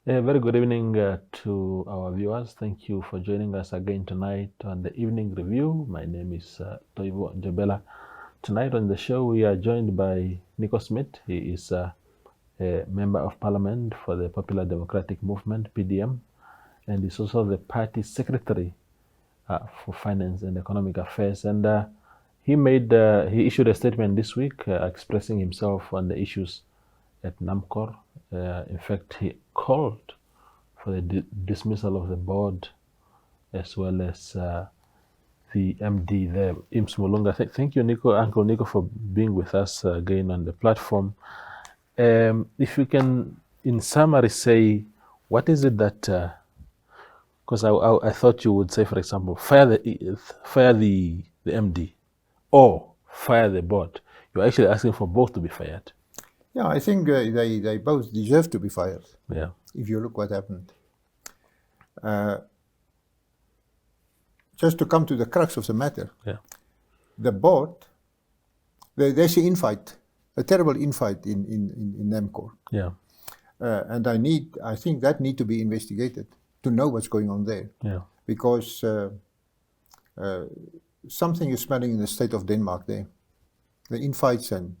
A very good evening to our viewers. Thank you for joining us again tonight on the evening review. My name is Toivo Njebela. Tonight on the show, we are joined by Nico Smit. He is a member of parliament for the Popular Democratic Movement, PDM, and is also the party secretary for finance and economic affairs. And he issued a statement this week expressing himself on the issues at Namcor. In fact, he called for the dismissal of the board as well as the MD there, Imms Mulunga. Thank you, Uncle Nico, for being with us again on the platform. If you can, in summary, say what is it that, because I thought you would say, for example, fire the MD or fire the board. You're actually asking for both to be fired. Yeah, I think they both deserve to be fired. Yeah. If you look what happened. Just to come to the crux of the matter. Yeah. The board, there's an infight, a terrible infight in Namcor. Yeah. And I think that need to be investigated to know what's going on there. Yeah. Because something is smelling in the state of Denmark there. The infights and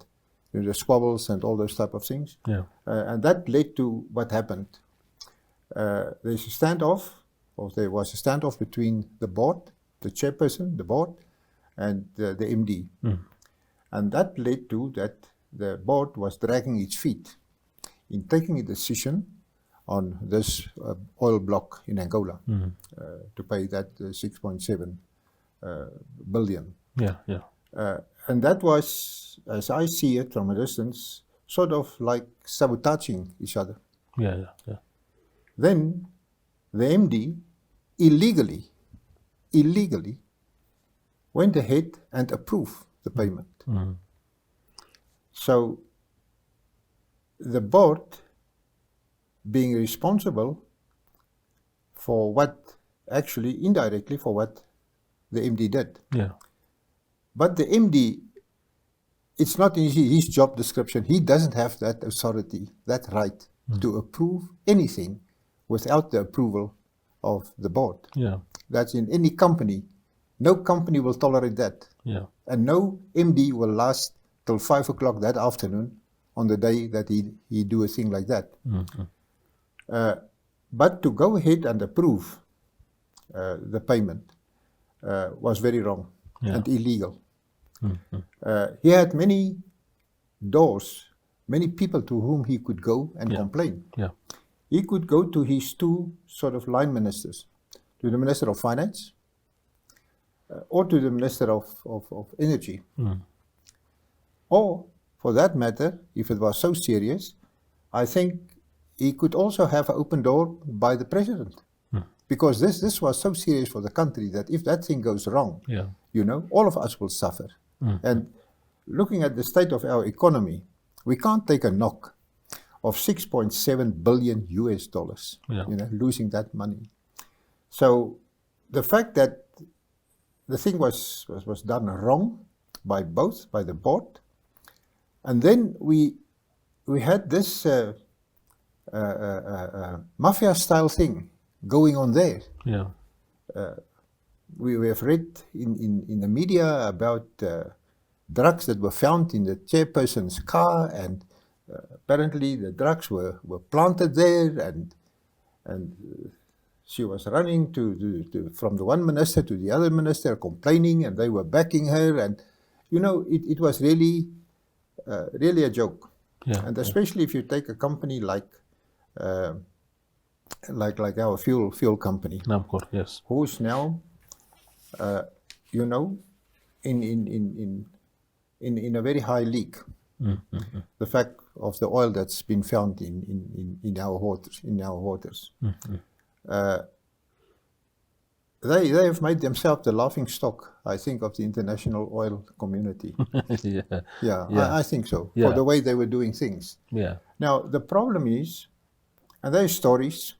the squabbles and all those type of things. Yeah. And that led to what happened. There's a standoff, or there was a standoff between the board, the chairperson, the board, and the MD. And that led to that the board was dragging its feet in taking a decision on this oil block in Angola to pay that 6.7 billion. Yeah. Yeah. And that was, as I see it from a distance, sort of like sabotaging each other. Yeah. Then the MD illegally went ahead and approved the payment. So the board being responsible for what, actually indirectly for what the MD did. Yeah. But the MD, it's not in his job description. He doesn't have that authority, that right to approve anything without the approval of the board. Yeah. That's in any company. No company will tolerate that. Yeah. And no MD will last till 5 o'clock that afternoon on the day that he do a thing like that. But to go ahead and approve the payment was very wrong and illegal. He had many doors, many people to whom he could go and complain. Yeah. He could go to his two sort of line ministers, to the Minister of Finance or to the Minister of Energy. Or, for that matter, if it was so serious, I think he could also have an open door by the President. Because this was so serious for the country that if that thing goes wrong, all of us will suffer. And looking at the state of our economy, we can't take a knock of 6.7 billion US dollars, losing that money. So the fact that the thing was done wrong by the board, and then we had this mafia-style thing going on there. Yeah. We have read in the media about drugs that were found in the chairperson's car, and apparently the drugs were planted there, and she was running from the one minister to the other minister, complaining, and they were backing her, and it was really a joke. Yeah. And especially if you take a company like our fuel company, Namcor, yes. who's now, in a very high league. The fact of the oil that's been found in our waters. They have made themselves the laughing stock, I think, of the international oil community. I think so, for the way they were doing things. Yeah. Now, the problem is, and there are stories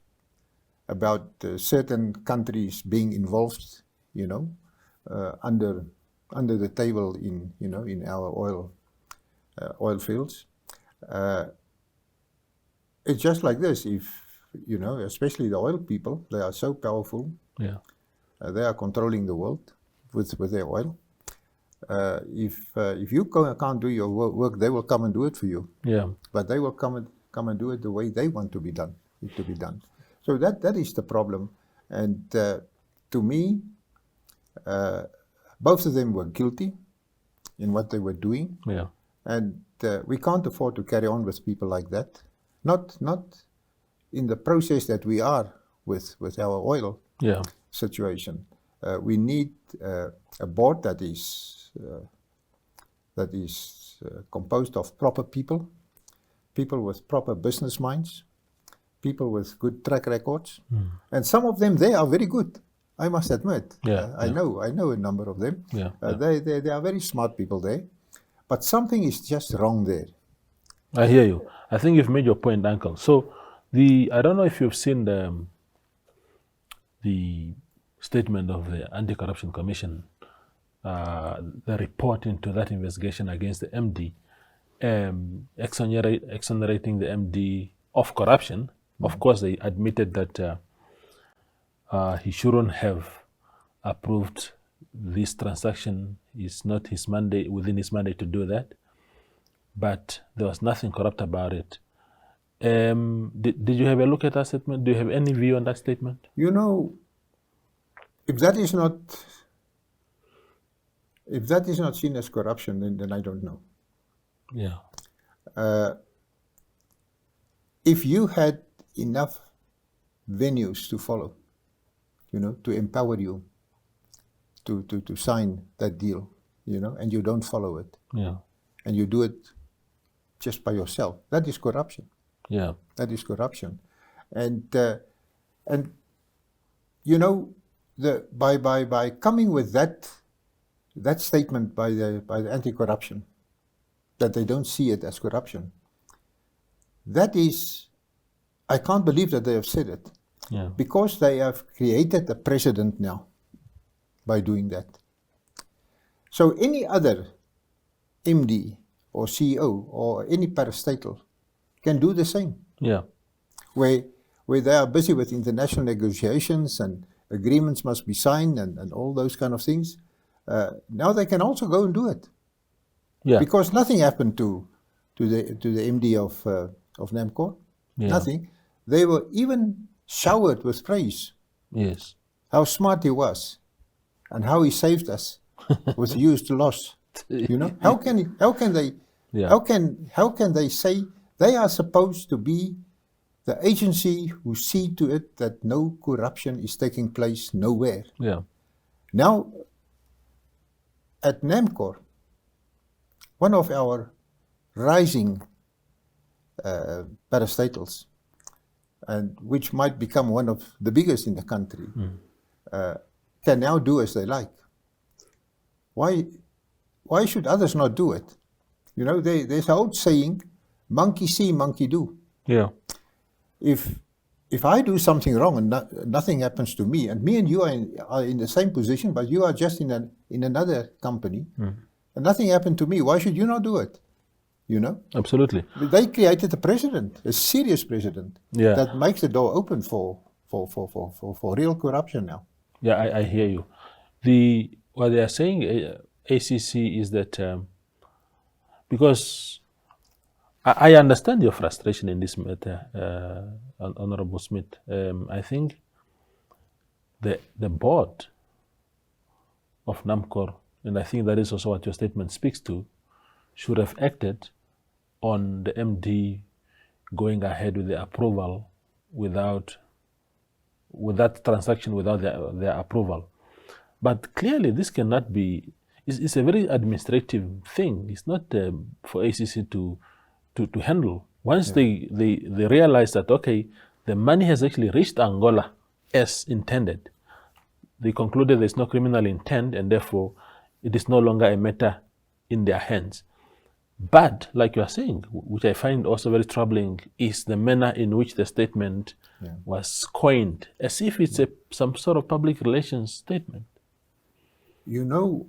about certain countries being involved, under the table in our oil fields. It's just like this. If you know, especially the oil people, they are so powerful. Yeah. They are controlling the world with their oil. If you can't do your work, they will come and do it for you. Yeah. But they will come and do it the way they want to be done. So that is the problem. And to me, both of them were guilty in what they were doing. Yeah. And we can't afford to carry on with people like that. Not in the process that we are with our oil situation. We need a board that is composed of proper people with proper business minds, people with good track records, and some of them, they are very good. I must admit. I know a number of them. They are very smart people there, but something is just wrong there. I hear you. I think you've made your point, Uncle. So I don't know if you've seen the statement of the Anti-Corruption Commission, the report into that investigation against the MD, exonerating the MD of corruption. Of course, they admitted that he shouldn't have approved this transaction. It's not his mandate, within his mandate to do that. But there was nothing corrupt about it. Did you have a look at that statement? Do you have any view on that statement? You know, if that is not seen as corruption, then I don't know. Yeah. If you had enough venues to follow, you know, to empower you to sign that deal, you know, and you don't follow it, and you do it just by yourself, that is corruption. Yeah, that is corruption, and you know, by coming with that statement by the anti-corruption, that they don't see it as corruption. That is, I can't believe that they have said it. Yeah. Because they have created a precedent now by doing that. So any other MD or CEO or any parastatal can do the same. Yeah. Where they are busy with international negotiations and agreements must be signed and all those kind of things. Now they can also go and do it. Yeah. Because nothing happened to the MD of Namcor. Yeah. Nothing. They were even showered with praise. Yes. How smart he was, and how he saved us with huge loss. You know, how can they say they are supposed to be the agency who see to it that no corruption is taking place nowhere? Yeah. Now, at Namcor, one of our rising parastatals, and which might become one of the biggest in the country, can now do as they like. Why should others not do it? You know, there's an old saying, monkey see, monkey do. Yeah. If I do something wrong and nothing happens to me, and me and you are in the same position, but you are just in another company, and nothing happened to me, why should you not do it? You know? Absolutely. They created a precedent, a serious precedent, that makes the door open for real corruption now. Yeah, I hear you. What they are saying, ACC, is that because I understand your frustration in this matter, Honorable Smit. I think the board of Namcor, and I think that is also what your statement speaks to, should have acted on the MD going ahead with the approval without that transaction, without their approval. But clearly this cannot be, it's a very administrative thing. It's not for ACC to handle. Once they realize that, okay, the money has actually reached Angola as intended, they concluded there's no criminal intent, and therefore it is no longer a matter in their hands. But, like you are saying, which I find also very troubling, is the manner in which the statement was coined, as if it's some sort of public relations statement. You know,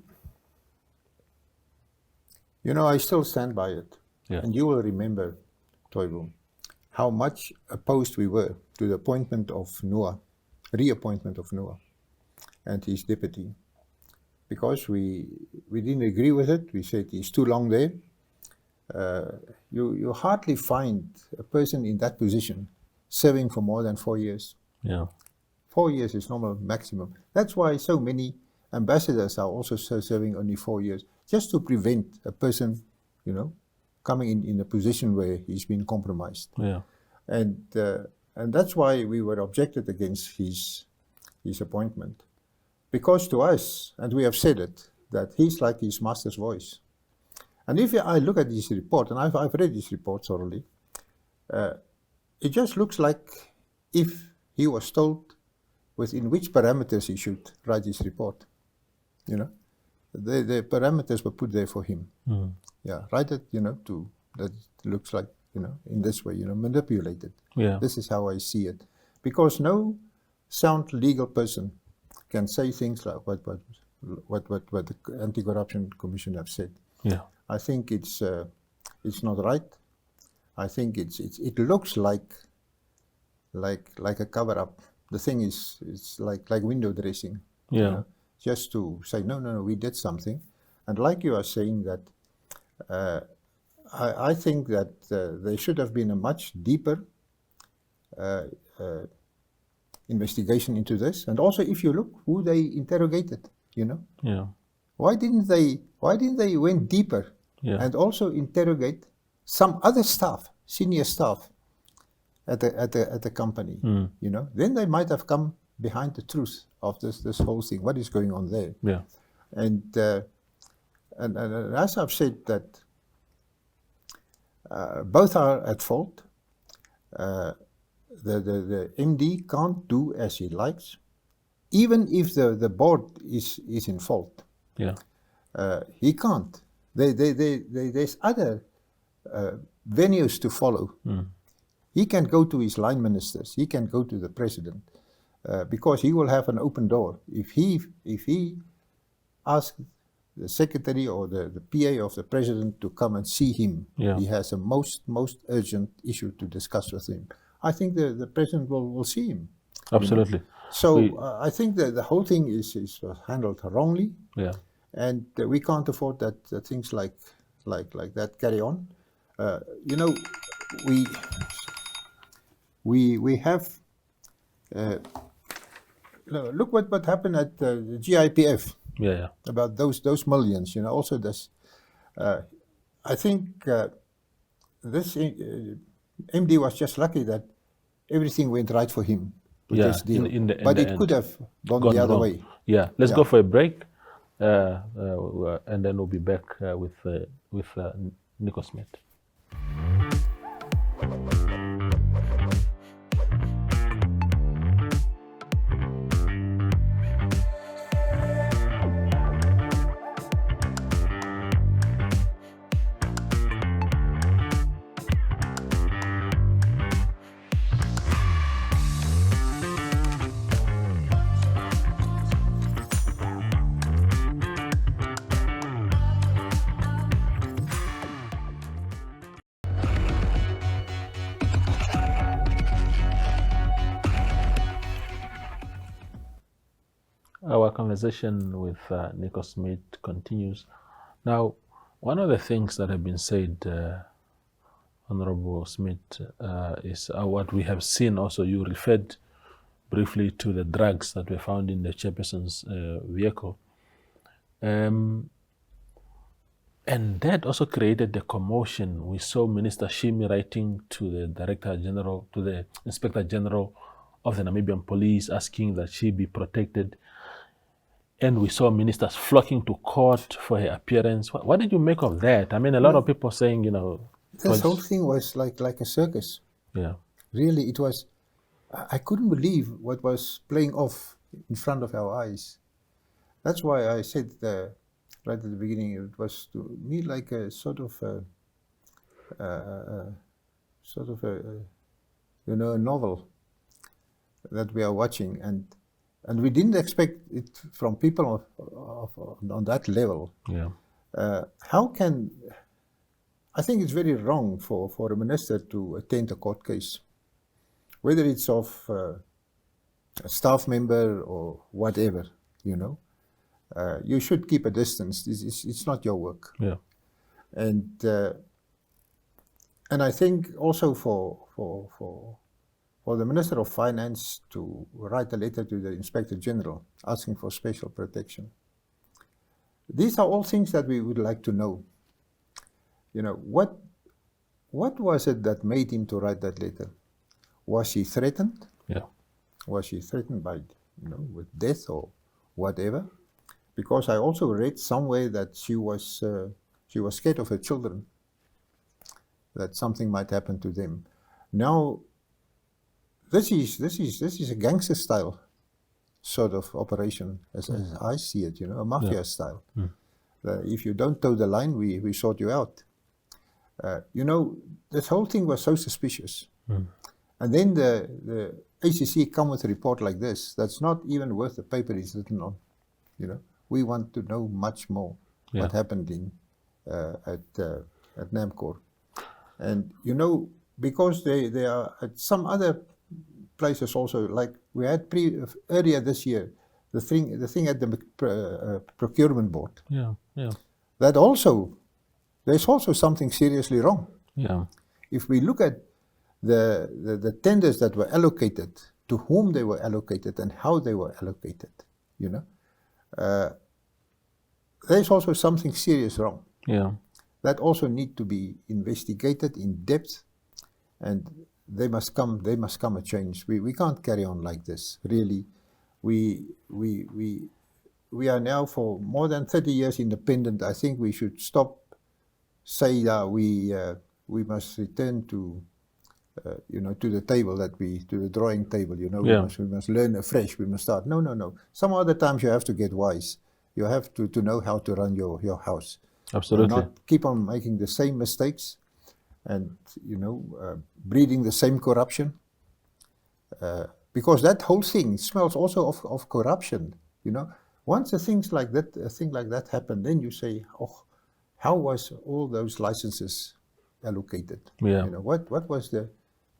I still stand by it. And you will remember, Toivo, how much opposed we were to the appointment of Noah, reappointment of Noah and his deputy, because we didn't agree with it. We said he's too long there. You hardly find a person in that position serving for more than 4 years. Yeah. 4 years is normal maximum. That's why so many ambassadors are also serving only 4 years, just to prevent a person, coming in a position where he's been compromised. Yeah. And that's why we were objected against his appointment. Because to us, and we have said it, that he's like his master's voice. And if I look at his report, and I've read his report thoroughly, it just looks like if he was told within which parameters he should write his report. The parameters were put there for him. Mm. Yeah, write it, that looks like, in this way, manipulated. Yeah. This is how I see it. Because no sound legal person can say things like what the Anti-Corruption Commission have said. Yeah. I think it's not right. I think it looks like a cover-up. The thing is, it's like window dressing. Yeah. Just to say no, we did something. And like you are saying that, I think that there should have been a much deeper investigation into this. And also, if you look who they interrogated, Yeah. why didn't they went deeper? Yeah. And also interrogate some other staff, senior staff at the company. Mm. Then they might have come behind the truth of this whole thing. What is going on there? Yeah. And as I've said, that both are at fault. The MD can't do as he likes, even if the board is in fault. Yeah. He can't. There's other venues to follow. Mm. He can go to his line ministers. He can go to the president, because he will have an open door. If he asks the secretary or the PA of the president to come and see him, Yeah. he has a most urgent issue to discuss with him. I think the president will see him. Absolutely. So I think that the whole thing is handled wrongly. Yeah. And we can't afford that things like that carry on. We have look what happened at the GIPF. Yeah. About those millions. Also this. I think this MD was just lucky that everything went right for him with this deal. But it could have gone the other way. Yeah. Let's go for a break. And then we'll be back with Nico Smit. Our conversation with Nico Smit continues. Now, one of the things that have been said, Honorable Smit, is what we have seen also. You referred briefly to the drugs that were found in the chairperson's vehicle. And that also created the commotion. We saw Minister Shimi writing to the Director General, to the Inspector General of the Namibian Police, asking that she be protected. And we saw ministers flocking to court for her appearance. What did you make of that? I mean, a lot of people saying, this whole thing was like a circus. Yeah. Really, it was. I couldn't believe what was playing off in front of our eyes. That's why I said right at the beginning, it was to me like a sort of a novel that we are watching, and we didn't expect it from people on that level. Yeah. How can, I think it's very wrong for a minister to attend a court case whether it's of a staff member or whatever, you know, you should keep a distance. It's not your work. Yeah. And I think also for the Minister of Finance to write a letter to the Inspector General asking for special protection. These are all things that we would like to know. You know, what was it that made him to write that letter? Was he threatened? Yeah. Was she threatened by, you know, with death or whatever? Because I also read somewhere that she was scared of her children, that something might happen to them. Now, this is a gangster style sort of operation, as I see it, you know, a mafia style. If you don't toe the line, we sort you out. You know, this whole thing was so suspicious. And then the ACC come with a report like this, that's not even worth the paper it's written on. You know, we want to know much more what happened at Namcor. And, you know, because they are at some other places also, like we had earlier this year, the thing at the procurement board. Yeah. That also, there's also something seriously wrong. Yeah. If we look at the tenders that were allocated, to whom they were allocated and how they were allocated, you know, there's also something serious wrong. Yeah. That also need to be investigated in depth, and they must come a change. We can't carry on like this. Really, we are now for more than 30 years independent. I think we should stop say that we must return to you know, to the table to the drawing table, you know, we must learn afresh, we must start. No. Some other times you have to get wise. You have to know how to run your house. Absolutely. And not keep on making the same mistakes and, you know, breeding the same corruption. Because that whole thing smells also of corruption, you know. Once a thing like that happened, then you say, oh, how was all those licenses allocated? Yeah. You know, what was the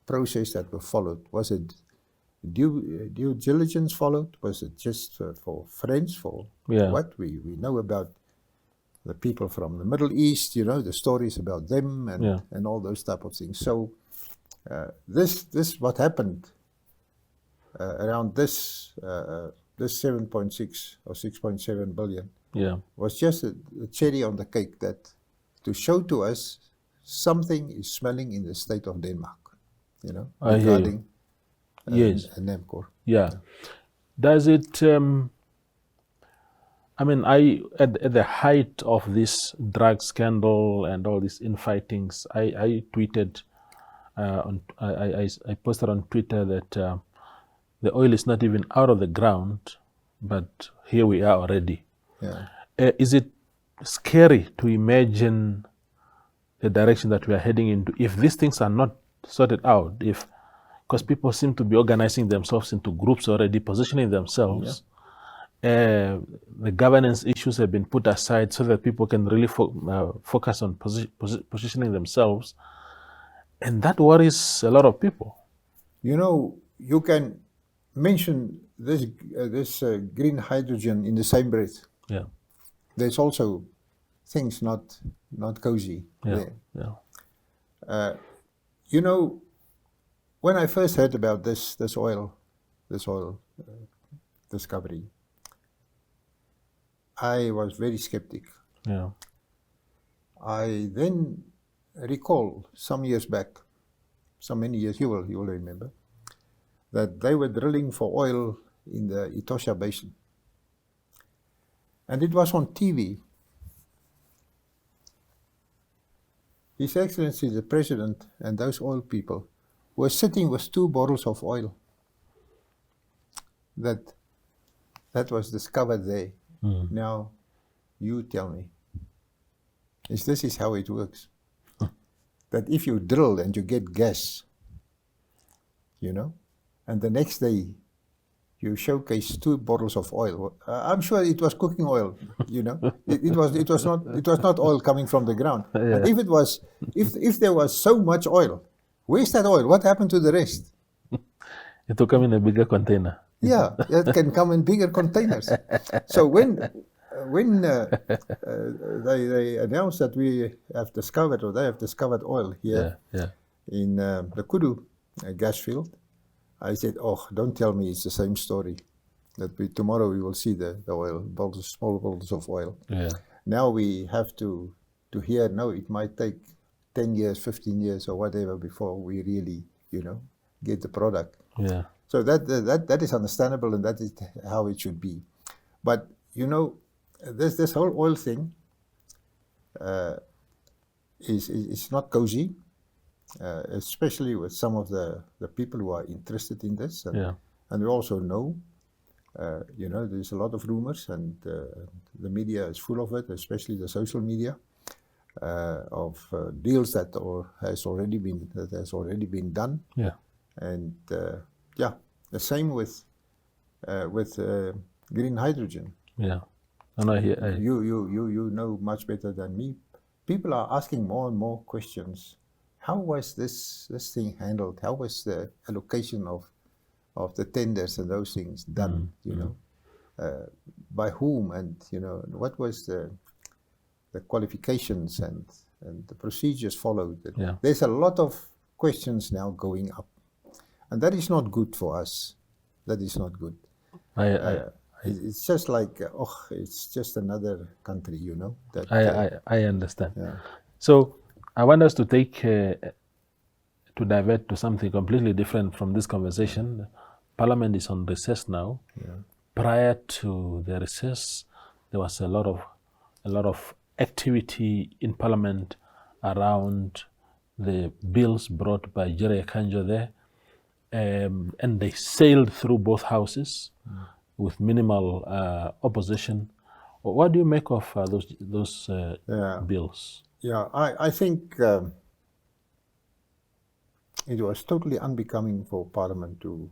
process that was followed? Was it due diligence followed? Was it just for friends? For what we know about the people from the Middle East? You know, the stories about them and all those type of things. So this what happened around this 7.6 or 6.7 billion was just a cherry on the cake, that to show to us something is smelling in the state of Denmark, you know, regarding Namcor. Yeah. Does it, I mean, at the height of this drug scandal and all these infightings, I tweeted, I posted on Twitter that the oil is not even out of the ground, but here we are already. Yeah. Is it scary to imagine the direction that we are heading into if these things are not sorted out? Because people seem to be organizing themselves into groups already, positioning themselves. The governance issues have been put aside so that people can really focus on positioning themselves, and that worries a lot of people. You know, you can mention this green hydrogen in the same breath. Yeah. There's also things not cozy there. Yeah. You know, when I first heard about this oil discovery, I was very skeptic. Yeah. I then recall some years back, so many years, you will remember, that they were drilling for oil in the Etosha Basin. And it was on TV. His Excellency the President and those oil people were sitting with 2 bottles of oil that was discovered there. Now, you tell me, this is how it works? That if you drill and you get gas, you know, and the next day you showcase 2 bottles of oil. I'm sure it was cooking oil, you know. It was not oil coming from the ground. Yeah. And if there was so much oil, where's that oil? What happened to the rest? It will come in a bigger container. Yeah, it can come in bigger containers. So when they announced that we have discovered, or they have discovered oil here in the Kudu gas field, I said, oh, don't tell me it's the same story. That tomorrow we will see the oil, small bottles of oil. Yeah. Now we have to hear, no, it might take 10 years, 15 years or whatever before we really, get the product. Yeah. So that is understandable, and that is how it should be. But, this whole oil thing is not cozy, especially with some of the people who are interested in this. And we also know, there's a lot of rumors, and the media is full of it, especially the social media, of deals that has already been done. Yeah. And the same with green hydrogen. Yeah. And you know much better than me. People are asking more and more questions. How was this thing handled? How was the allocation of the tenders and those things done? By whom, and what was the qualifications and the procedures followed? Yeah. There's a lot of questions now going up, and that is not good for us. That is not good. It's just like, it's just another country, That, I understand. Yeah. So I want us to to divert to something completely different from this conversation. Parliament is on recess now. Yeah. Prior to the recess, there was a lot of activity in Parliament around the bills brought by Jerry Kanjo there, and they sailed through both houses with minimal opposition. What do you make of those bills? Yeah, I think it was totally unbecoming for Parliament to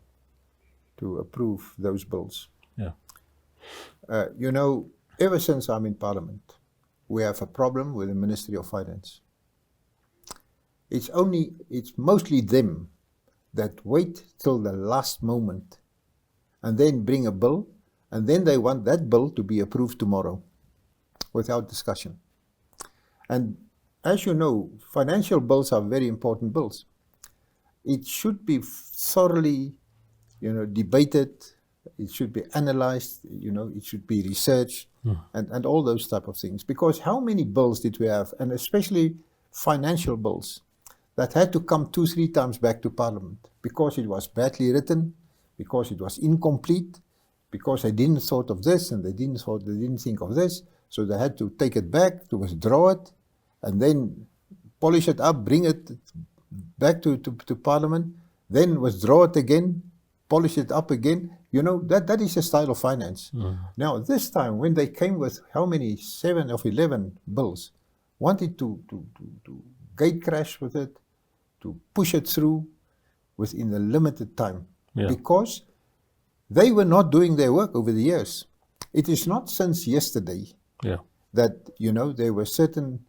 approve those bills. Yeah. Ever since I'm in Parliament, we have a problem with the Ministry of Finance. It's mostly them that wait till the last moment and then bring a bill, and then they want that bill to be approved tomorrow without discussion. And as you know, financial bills are very important bills. It should be thoroughly, debated. It should be analyzed. It should be researched, and all those type of things. Because how many bills did we have, and especially financial bills, that had to come 2-3 times back to Parliament because it was badly written, because it was incomplete, because they didn't thought of this and they didn't think of this, so they had to take it back, to withdraw it, and then polish it up, bring it back to Parliament, then withdraw it again, polish it up again. That is a style of finance. Now, this time, when they came with how many, 7 or 11 bills, wanted to gate crash with it, to push it through within the limited time, because they were not doing their work over the years. It is not since yesterday that, there were certain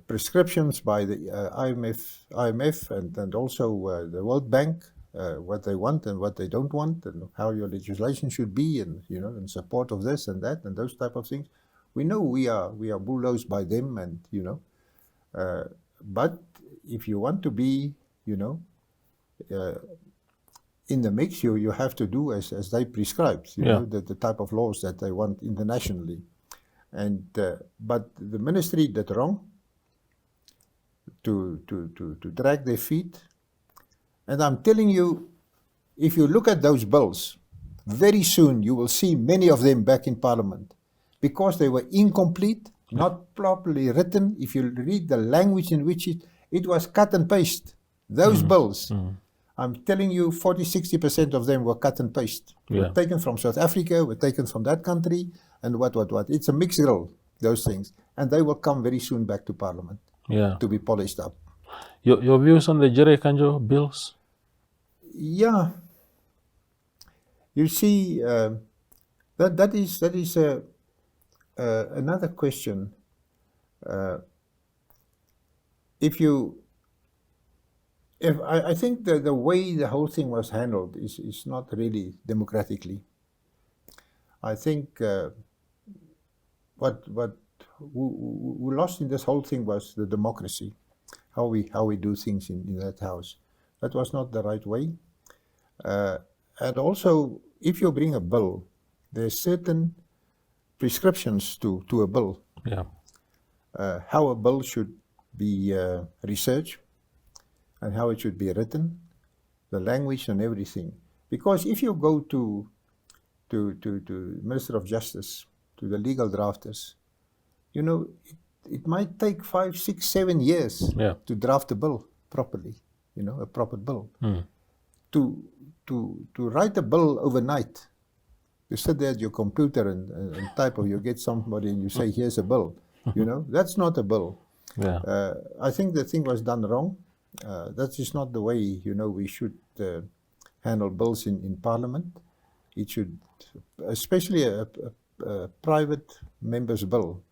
prescriptions by the IMF and also the World Bank, what they want and what they don't want, and how your legislation should be, and in support of this and that and those type of things. We know we are bulldozed by them, and but if you want to be in the mix, you have to do as they prescribe, the type of laws that they want internationally. And but the ministry did wrong to drag their feet. And I'm telling you, if you look at those bills, very soon you will see many of them back in Parliament, because they were incomplete, not properly written. If you read the language in which it was cut and paste, those bills, I'm telling you, 40-60% of them were cut and paste. Were taken from South Africa, were taken from that country, and what. It's a mixed grill, those things. And they will come very soon back to Parliament to be polished up. Your views on the Jerry Kanjo bills? Yeah. You see, that is another question. If I think the way the whole thing was handled is not really democratically. I think who lost in this whole thing was the democracy, how we do things in that house. That was not the right way. And also, if you bring a bill, there's certain prescriptions to a bill. Yeah. How a bill should be researched and how it should be written, the language and everything. Because if you go to Minister of Justice, to the legal drafters, you know, it might take 5, 6, 7 years to draft a bill properly, you know, a proper bill. To write a bill overnight, you sit there at your computer and type, or you get somebody and you say, here's a bill. You know, that's not a bill. Yeah. I think the thing was done wrong. That is not the way, you know, we should handle bills in Parliament. It should, especially a private member's bill,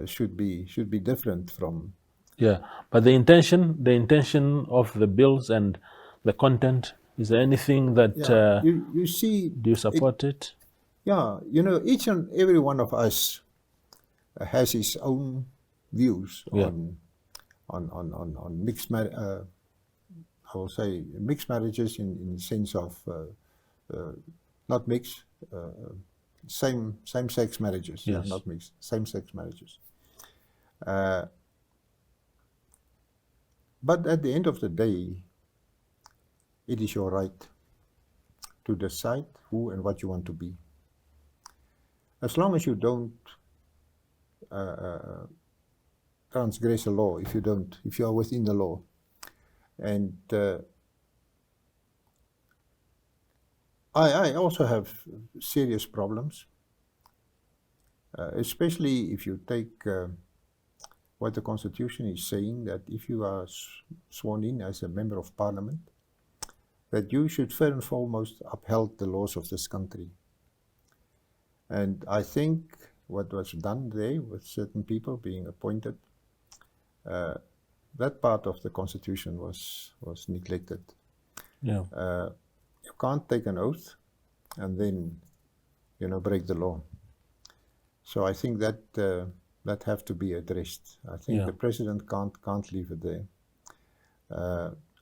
should be different from. Yeah, but the intention of the bills and the content, is there anything that you see? Do you support it? Yeah, you know, each and every one of us has his own views on mixed I will say mixed marriages in the sense of not mixed, same-sex marriages. Yes. Yeah, not mixed, same-sex marriages. But at the end of the day, it is your right to decide who and what you want to be. As long as you don't transgress the law, if you are within the law. And I also have serious problems, especially if you take what the Constitution is saying, that if you are sworn in as a member of Parliament, that you should first and foremost uphold the laws of this country. And I think what was done there with certain people being appointed, that part of the Constitution was neglected. Yeah. You can't take an oath and then, you know, break the law. So I think that that have to be addressed. I think the president can't leave it there.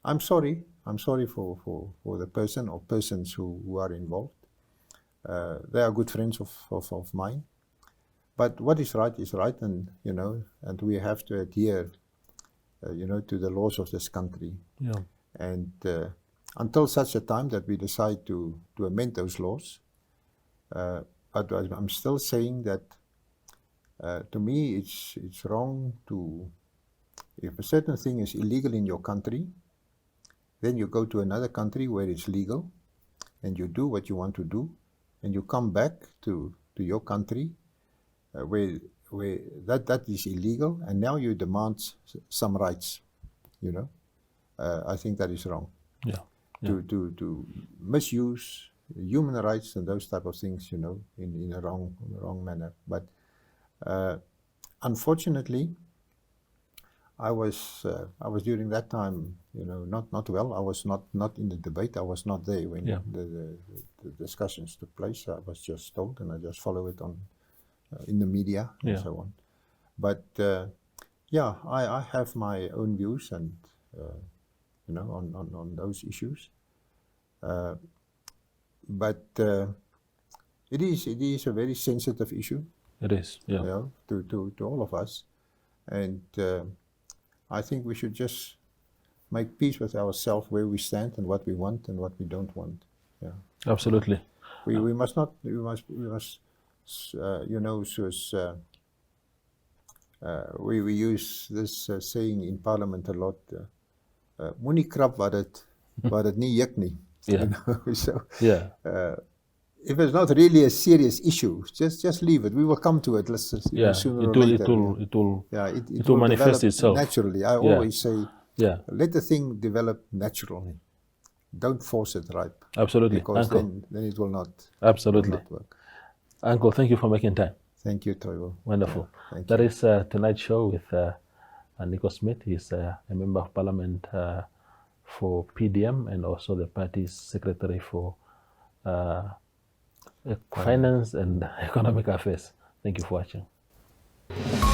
I'm sorry for the person or persons who are involved. They are good friends of mine. But what is right, and you know, and we have to adhere, you know, to the laws of this country. Yeah. And until such a time that we decide to amend those laws, but I'm still saying that to me it's wrong to, if a certain thing is illegal in your country, then you go to another country where it's legal, and you do what you want to do, and you come back to your country where that is illegal, and now you demand some rights, you know. I think that is wrong. Yeah. To misuse human rights and those type of things, you know, in a wrong manner. But unfortunately, I was during that time, you know, not well. I was not in the debate. I was not there when the discussions took place. I was just told, and I just follow it on in the media and so on. But I have my own views, and you know, on those issues. But it is a very sensitive issue. It is, yeah. You know, to all of us, and I think we should just make peace with ourselves, where we stand and what we want and what we don't want. Yeah, absolutely. We must not. We must. You know, so we use this saying in Parliament a lot. Moenie krap wat het nie juk nie. Yeah. You know? So yeah. If it's not really a serious issue, just leave it. We will come to it. Let's sooner or later. It will manifest itself naturally. I always say, let the thing develop naturally. Don't force it, right? Absolutely. Because then it will not. Absolutely. Will not work. Uncle, thank you for making time. Thank you, Toivo. Wonderful. Thank that you. is tonight's show with Nico Smit. He's a member of Parliament for PDM and also the party's secretary for finance and economic affairs. Thank you for watching.